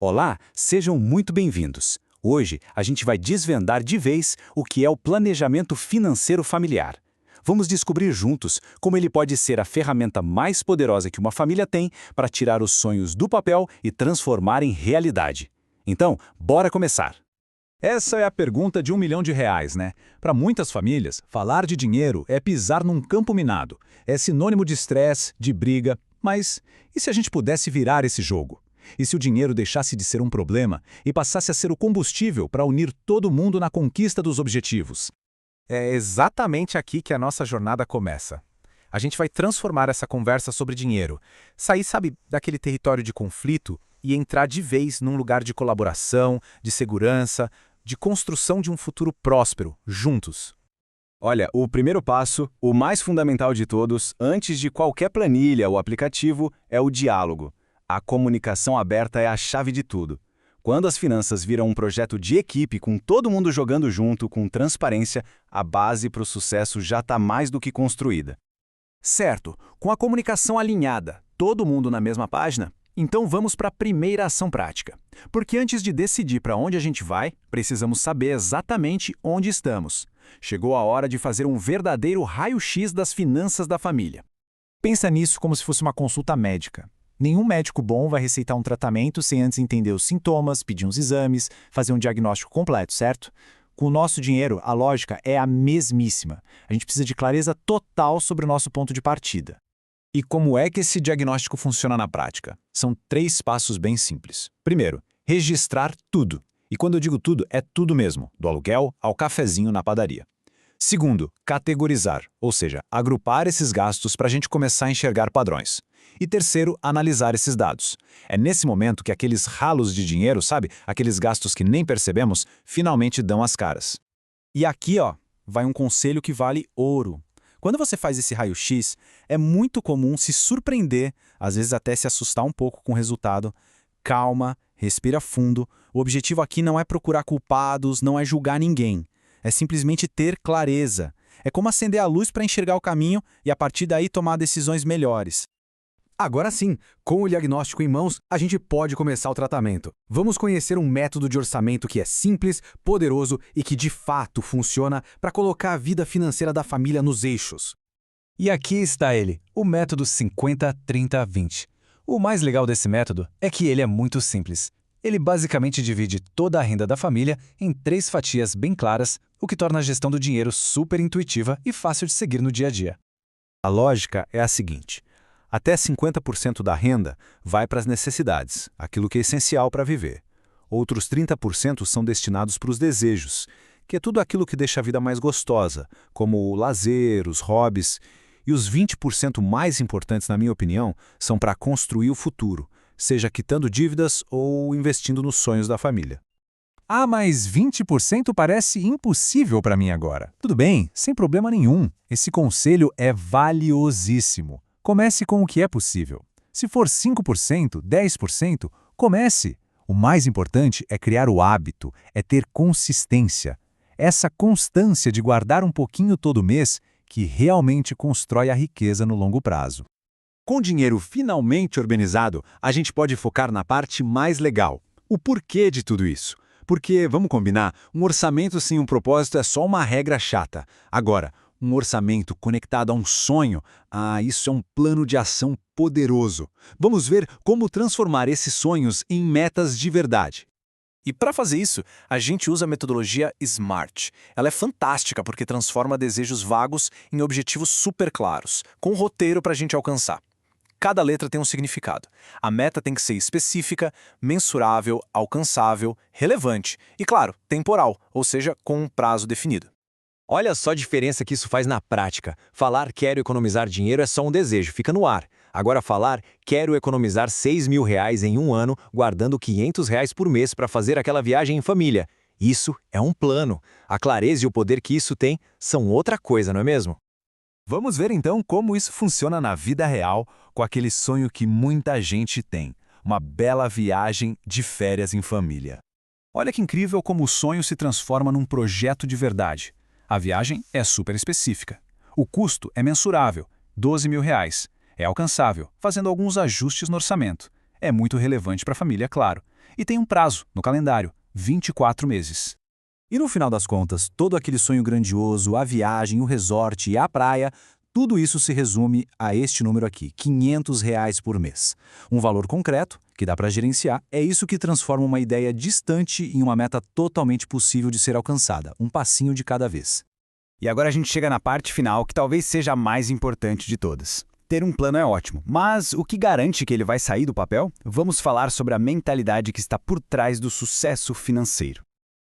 Olá, sejam muito bem-vindos. Hoje a gente vai desvendar de vez o que é o planejamento financeiro familiar. Vamos descobrir juntos como ele pode ser a ferramenta mais poderosa que uma família tem para tirar os sonhos do papel e transformar em realidade. Então, bora começar! Essa é a pergunta de R$ 1 milhão, né? Para muitas famílias, falar de dinheiro é pisar num campo minado. É sinônimo de estresse, de briga. Mas e se a gente pudesse virar esse jogo? E se o dinheiro deixasse de ser um problema e passasse a ser o combustível para unir todo mundo na conquista dos objetivos? É exatamente aqui que a nossa jornada começa. A gente vai transformar essa conversa sobre dinheiro, sair, sabe, daquele território de conflito e entrar de vez num lugar de colaboração, de segurança, de construção de um futuro próspero, juntos. Olha, o primeiro passo, o mais fundamental de todos, antes de qualquer planilha ou aplicativo, é o diálogo. A comunicação aberta é a chave de tudo. Quando as finanças viram um projeto de equipe com todo mundo jogando junto, com transparência, a base para o sucesso já está mais do que construída. Certo, com a comunicação alinhada, todo mundo na mesma página, então vamos para a primeira ação prática. Porque antes de decidir para onde a gente vai, precisamos saber exatamente onde estamos. Chegou a hora de fazer um verdadeiro raio-x das finanças da família. Pensa nisso como se fosse uma consulta médica. Nenhum médico bom vai receitar um tratamento sem antes entender os sintomas, pedir uns exames, fazer um diagnóstico completo, certo? Com o nosso dinheiro, a lógica é a mesmíssima. A gente precisa de clareza total sobre o nosso ponto de partida. E como é que esse diagnóstico funciona na prática? São 3 passos bem simples. Primeiro, registrar tudo. E quando eu digo tudo, é tudo mesmo, do aluguel ao cafezinho na padaria. Segundo, categorizar, ou seja, agrupar esses gastos para a gente começar a enxergar padrões. E terceiro, analisar esses dados. É nesse momento que aqueles ralos de dinheiro, sabe, aqueles gastos que nem percebemos, finalmente dão as caras. E aqui, ó, vai um conselho que vale ouro. Quando você faz esse raio-x, é muito comum se surpreender, às vezes até se assustar um pouco com o resultado. Calma, respira fundo. O objetivo aqui não é procurar culpados, não é julgar ninguém. É simplesmente ter clareza. É como acender a luz para enxergar o caminho e a partir daí tomar decisões melhores. Agora sim, com o diagnóstico em mãos, a gente pode começar o tratamento. Vamos conhecer um método de orçamento que é simples, poderoso e que de fato funciona para colocar a vida financeira da família nos eixos. E aqui está ele, o método 50-30-20. O mais legal desse método é que ele é muito simples. Ele basicamente divide toda a renda da família em 3 fatias bem claras, o que torna a gestão do dinheiro super intuitiva e fácil de seguir no dia a dia. A lógica é a seguinte: até 50% da renda vai para as necessidades, aquilo que é essencial para viver. Outros 30% são destinados para os desejos, que é tudo aquilo que deixa a vida mais gostosa, como o lazer, os hobbies. E os 20% mais importantes, na minha opinião, são para construir o futuro, seja quitando dívidas ou investindo nos sonhos da família. Ah, mas 20% parece impossível para mim agora. Tudo bem, sem problema nenhum. Esse conselho é valiosíssimo. Comece com o que é possível. Se for 5%, 10%, comece. O mais importante é criar o hábito, é ter consistência. Essa constância de guardar um pouquinho todo mês que realmente constrói a riqueza no longo prazo. Com o dinheiro finalmente organizado, a gente pode focar na parte mais legal. O porquê de tudo isso. Porque, vamos combinar, um orçamento sem um propósito é só uma regra chata. Agora, um orçamento conectado a um sonho, isso é um plano de ação poderoso. Vamos ver como transformar esses sonhos em metas de verdade. E para fazer isso, a gente usa a metodologia SMART. Ela é fantástica porque transforma desejos vagos em objetivos super claros, com um roteiro para a gente alcançar. Cada letra tem um significado. A meta tem que ser específica, mensurável, alcançável, relevante e, claro, temporal, ou seja, com um prazo definido. Olha só a diferença que isso faz na prática. Falar quero economizar dinheiro é só um desejo, fica no ar. Agora falar quero economizar R$ 6.000 em um ano, guardando R$ 500 por mês para fazer aquela viagem em família. Isso é um plano. A clareza e o poder que isso tem são outra coisa, não é mesmo? Vamos ver então como isso funciona na vida real com aquele sonho que muita gente tem. Uma bela viagem de férias em família. Olha que incrível como o sonho se transforma num projeto de verdade. A viagem é super específica. O custo é mensurável, R$ 12.000. É alcançável, fazendo alguns ajustes no orçamento. É muito relevante para a família, claro. E tem um prazo no calendário, 24 meses. E no final das contas, todo aquele sonho grandioso, a viagem, o resort e a praia, tudo isso se resume a este número aqui, R$ 500 por mês. Um valor concreto, que dá para gerenciar, é isso que transforma uma ideia distante em uma meta totalmente possível de ser alcançada, um passinho de cada vez. E agora a gente chega na parte final, que talvez seja a mais importante de todas. Ter um plano é ótimo, mas o que garante que ele vai sair do papel? Vamos falar sobre a mentalidade que está por trás do sucesso financeiro.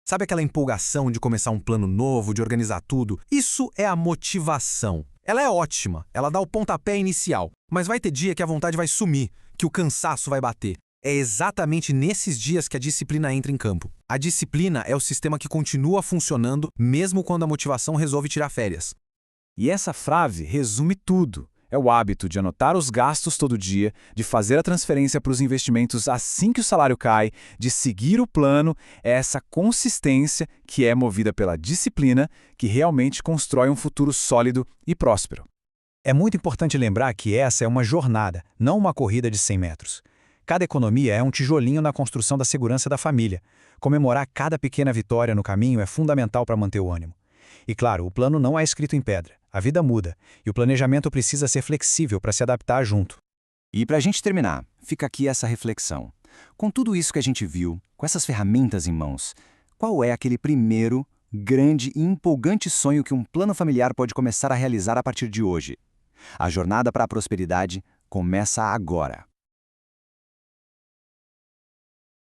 Sabe aquela empolgação de começar um plano novo, de organizar tudo? Isso é a motivação. Ela é ótima, ela dá o pontapé inicial, mas vai ter dia que a vontade vai sumir, que o cansaço vai bater. É exatamente nesses dias que a disciplina entra em campo. A disciplina é o sistema que continua funcionando mesmo quando a motivação resolve tirar férias. E essa frase resume tudo. É o hábito de anotar os gastos todo dia, de fazer a transferência para os investimentos assim que o salário cai, de seguir o plano, é essa consistência que é movida pela disciplina que realmente constrói um futuro sólido e próspero. É muito importante lembrar que essa é uma jornada, não uma corrida de 100 metros. Cada economia é um tijolinho na construção da segurança da família. Comemorar cada pequena vitória no caminho é fundamental para manter o ânimo. E claro, o plano não é escrito em pedra. A vida muda, e o planejamento precisa ser flexível para se adaptar junto. E para a gente terminar, fica aqui essa reflexão. Com tudo isso que a gente viu, com essas ferramentas em mãos, qual é aquele primeiro, grande e empolgante sonho que um plano familiar pode começar a realizar a partir de hoje? A jornada para a prosperidade começa agora.